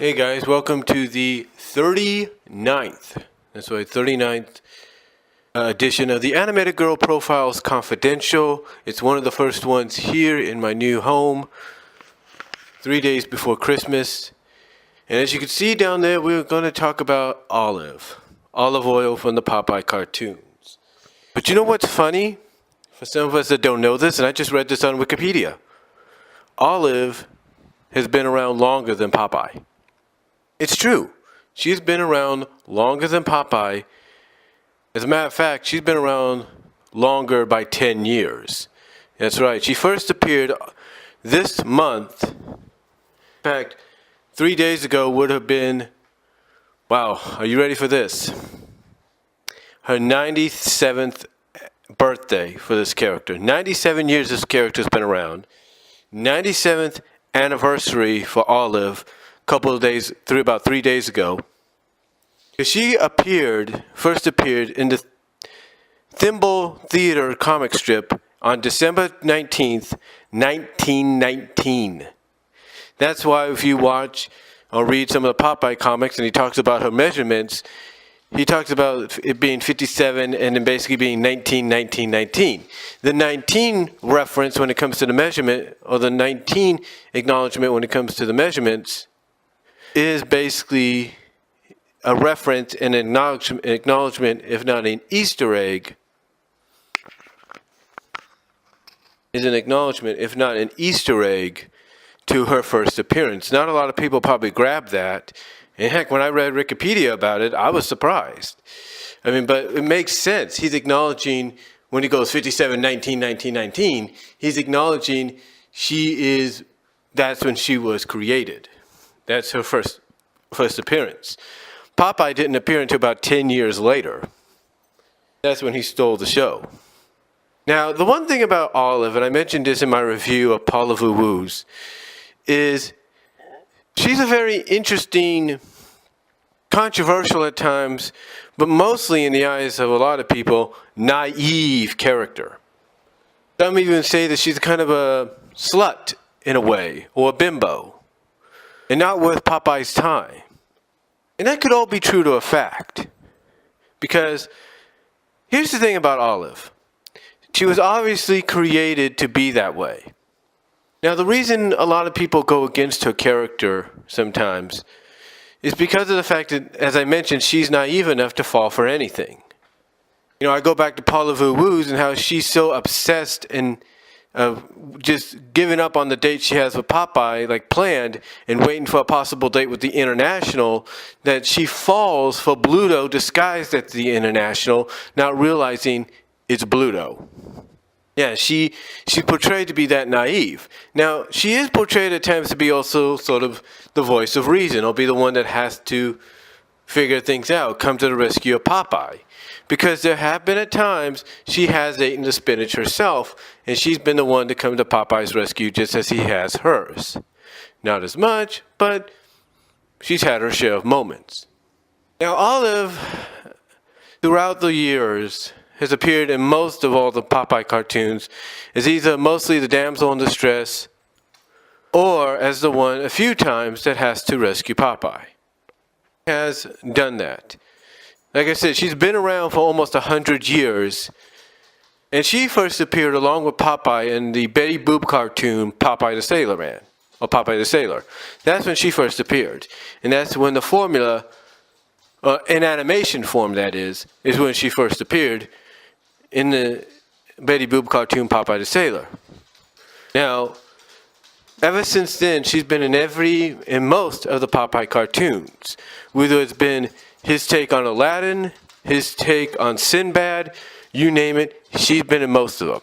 Hey guys, welcome to the 39th, that's right, 39th edition of the Animated Girl Profiles Confidential. It's one of the first ones here in my new home, 3 days before Christmas. And as you can see down there, we're going to talk about olive oil from the Popeye cartoons. But you know what's funny? For some of us that don't know this, and I just read this on Wikipedia, Olive has been around longer than Popeye. It's true. She's been around longer than Popeye. As a matter of fact, she's been around longer by 10 years. That's right. She first appeared this month. In fact, 3 days ago would have been, wow, are you ready for this? Her 97th birthday for this character. 97 years this character's been around. 97th anniversary for Olive. Couple of days, about 3 days ago. She first appeared in the Thimble Theater comic strip on December 19th, 1919. That's why if you watch or read some of the Popeye comics and he talks about her measurements, he talks about it being 57 and then basically being 19, 19, 19. The 19 reference when it comes to the measurement, or the 19 acknowledgement when it comes to the measurements, is basically a reference and acknowledgement, if not an Easter egg, is an acknowledgement, if not an Easter egg, to her first appearance. Not a lot of people probably grabbed that. And heck, when I read Wikipedia about it, I was surprised. I mean, but it makes sense. He's acknowledging, when he goes 57, 19, 19, 19, he's acknowledging that's when she was created. That's her first appearance. Popeye didn't appear until about 10 years later. That's when he stole the show. Now, the one thing about Olive, and I mentioned this in my review of Paula Vu Wu's, is she's a very interesting, controversial at times, but mostly in the eyes of a lot of people, naive character. Some even say that she's kind of a slut in a way, or a bimbo, and not worth Popeye's time. And that could all be true to a fact. Because here's the thing about Olive. She was obviously created to be that way. Now, the reason a lot of people go against her character sometimes is because of the fact that, as I mentioned, she's naive enough to fall for anything. You know, I go back to Paula Vu Wu's and how she's so obsessed and just giving up on the date she has with Popeye, like planned, and waiting for a possible date with the International, that she falls for Bluto disguised as the International, not realizing it's Bluto. Yeah, she's portrayed to be that naive. Now, she is portrayed at times to be also sort of the voice of reason, or be the one that has to figure things out, come to the rescue of Popeye. Because there have been at times she has eaten the spinach herself, and she's been the one to come to Popeye's rescue just as he has hers. Not as much, but she's had her share of moments. Now, Olive, throughout the years, has appeared in most of all the Popeye cartoons as either mostly the damsel in distress or as the one a few times that has to rescue Popeye. Has done that. Like I said, she's been around for almost 100 years, and she first appeared along with Popeye in the Betty Boop cartoon Popeye the Sailor Man, or Popeye the Sailor. That's when she first appeared, and that's when the formula, in animation form that is when she first appeared in the Betty Boop cartoon Popeye the Sailor. Now, ever since then, she's been in most of the Popeye cartoons, whether it's been his take on Aladdin, his take on Sinbad, you name it, she's been in most of them.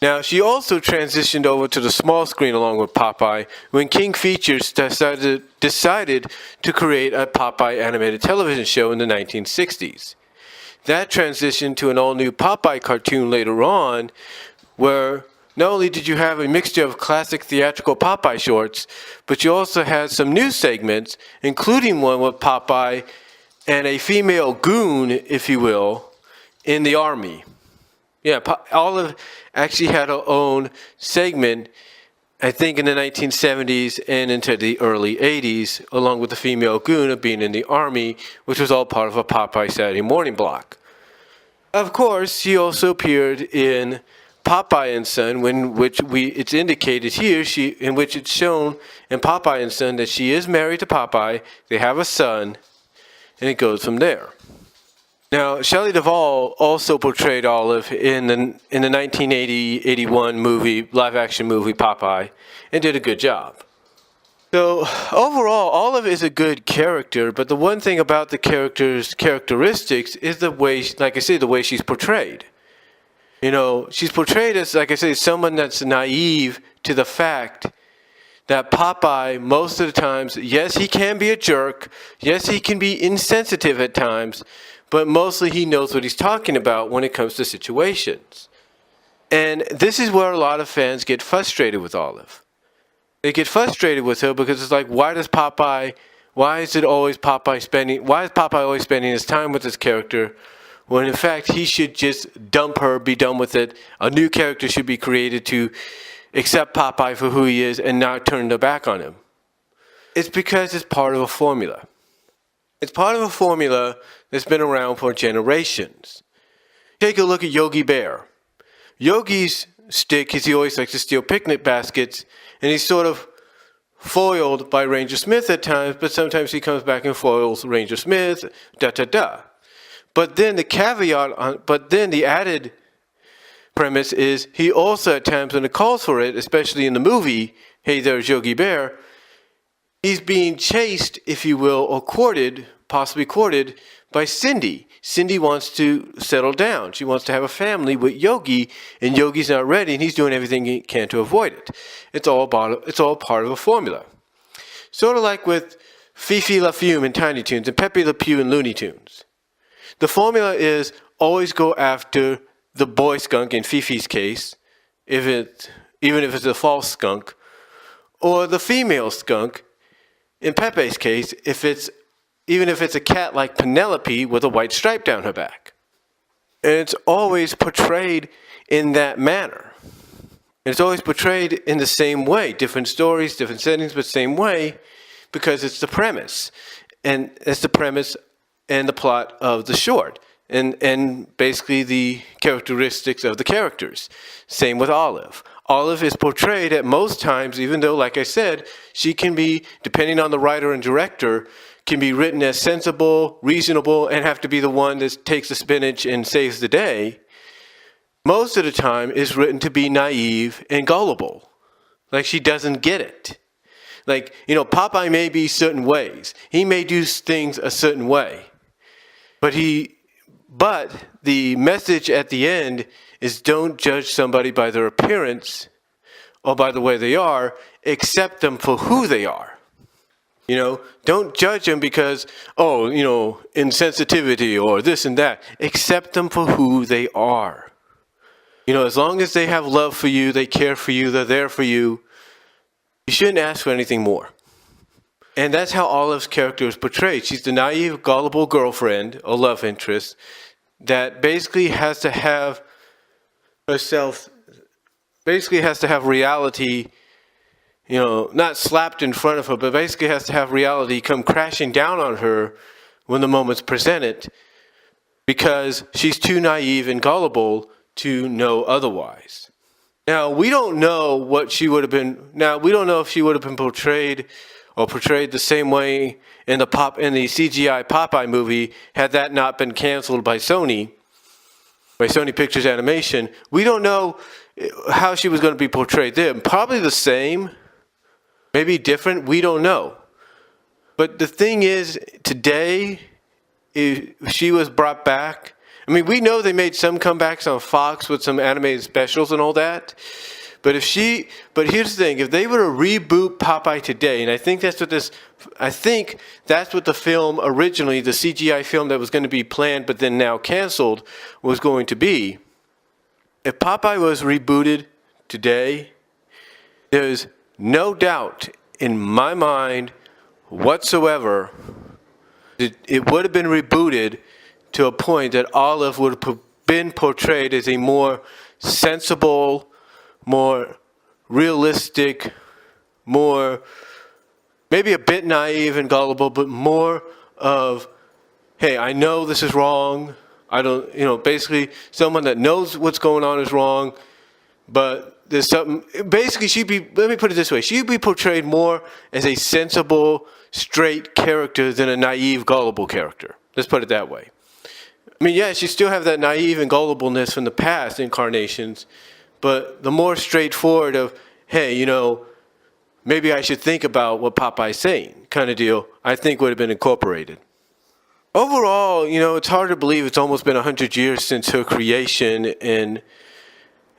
Now, she also transitioned over to the small screen along with Popeye when King Features decided to create a Popeye animated television show in the 1960s. That transitioned to an all-new Popeye cartoon later on, where not only did you have a mixture of classic theatrical Popeye shorts, but you also had some new segments, including one with Popeye and a female goon, if you will, in the army. Yeah, Olive actually had her own segment I think in the 1970s and into the early 80s, along with the female goon of being in the army, which was all part of a Popeye Saturday morning block. Of course, she also appeared in Popeye and Son, it's indicated here, in which it's shown in Popeye and Son that she is married to Popeye, they have a son, and it goes from there. Now, Shelley Duvall also portrayed Olive in the 1980-81 movie, live-action movie Popeye, and did a good job. So, overall, Olive is a good character, but the one thing about the character's characteristics is the way, like I say, the way she's portrayed. You know, she's portrayed as, like I say, someone that's naive to the fact that Popeye, most of the times, yes, he can be a jerk, yes, he can be insensitive at times, but mostly he knows what he's talking about when it comes to situations. And this is where a lot of fans get frustrated with Olive. They get frustrated with her because it's like, why is Popeye always spending his time with this character when in fact he should just dump her, be done with it. A new character should be created to accept Popeye for who he is and not turn their back on him. It's because it's part of a formula. It's part of a formula that's been around for generations. Take a look at Yogi Bear. Yogi's stick is he always likes to steal picnic baskets, and he's sort of foiled by Ranger Smith at times, but sometimes he comes back and foils Ranger Smith, But then the added premise is he also at times when it calls for it, especially in the movie, Hey There's Yogi Bear, he's being chased, if you will, or possibly courted by Cindy. Cindy wants to settle down. She wants to have a family with Yogi, and Yogi's not ready, and he's doing everything he can to avoid it. It's all part of a formula. Sort of like with Fifi La Fume in Tiny Toons and Pepe Le Pew in Looney Tunes. The formula is always go after the boy skunk in Fifi's case, even if it's a false skunk, or the female skunk in Pepe's case, even if it's a cat like Penelope with a white stripe down her back. And it's always portrayed in that manner. And it's always portrayed in the same way. Different stories, different settings, but same way, because it's the premise. And it's the premise and the plot of the short. And basically the characteristics of the characters. Same with Olive. Olive is portrayed at most times, even though, like I said, she can be, depending on the writer and director, can be written as sensible, reasonable, and have to be the one that takes the spinach and saves the day. Most of the time is written to be naive and gullible. Like she doesn't get it. Like, Popeye may be certain ways. He may do things a certain way. But the message at the end is don't judge somebody by their appearance or by the way they are, accept them for who they are. Don't judge them because, insensitivity or this and that. Accept them for who they are. As long as they have love for you, they care for you, they're there for you, you shouldn't ask for anything more. And that's how Olive's character is portrayed. She's the naive, gullible girlfriend or love interest that basically has to have reality, not slapped in front of her, but basically has to have reality come crashing down on her when the moment's presented because she's too naive and gullible to know otherwise. Now, we don't know what she would have been. Now, we don't know if she would have been portrayed the same way in the CGI Popeye movie had that not been canceled by Sony Pictures Animation. We don't know how she was going to be portrayed there. Probably the same, maybe different, we don't know. But the thing is, today, if she was brought back, we know they made some comebacks on Fox with some animated specials and all that. But here's the thing, if they were to reboot Popeye today, and I think that's what the film originally, the CGI film that was going to be planned but then now canceled, was going to be. If Popeye was rebooted today, there's no doubt in my mind whatsoever that it would have been rebooted to a point that Olive would have been portrayed as a more sensible, more realistic, more, maybe a bit naive and gullible, but more of, hey, I know this is wrong. I don't, basically someone that knows what's going on is wrong, but there's something, basically let me put it this way, she'd be portrayed more as a sensible, straight character than a naive, gullible character. Let's put it that way. I mean, yeah, she still have that naive and gullibleness from the past incarnations, but the more straightforward of, hey, maybe I should think about what Popeye's saying kind of deal, I think would have been incorporated. Overall, it's hard to believe it's almost been 100 years since her creation, and,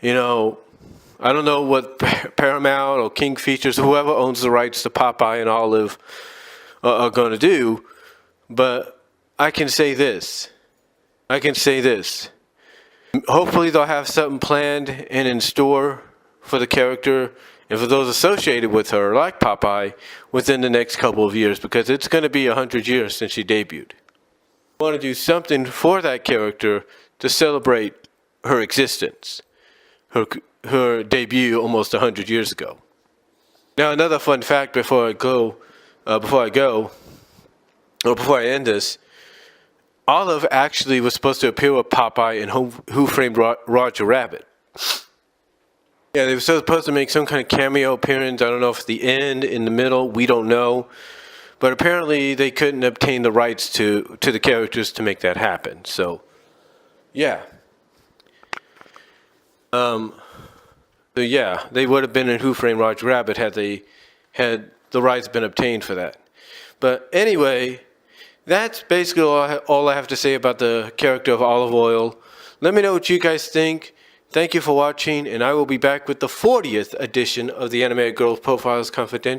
I don't know what Paramount or King Features, whoever owns the rights to Popeye and Olive are going to do, but I can say this. Hopefully they'll have something planned and in store for the character and for those associated with her, like Popeye, within the next couple of years, because it's going to be 100 years since she debuted. I want to do something for that character to celebrate her existence, her debut almost 100 years ago. Now, another fun fact before I end this, Olive actually was supposed to appear with Popeye in Who Framed Roger Rabbit. Yeah, they were supposed to make some kind of cameo appearance. I don't know if it's the end, in the middle, we don't know. But apparently they couldn't obtain the rights to the characters to make that happen. So, yeah. They would have been in Who Framed Roger Rabbit had the rights been obtained for that. But anyway, that's basically all I have to say about the character of Olive Oyl. Let me know what you guys think. Thank you for watching, and I will be back with the 40th edition of the Animated Girls Profiles Confidential.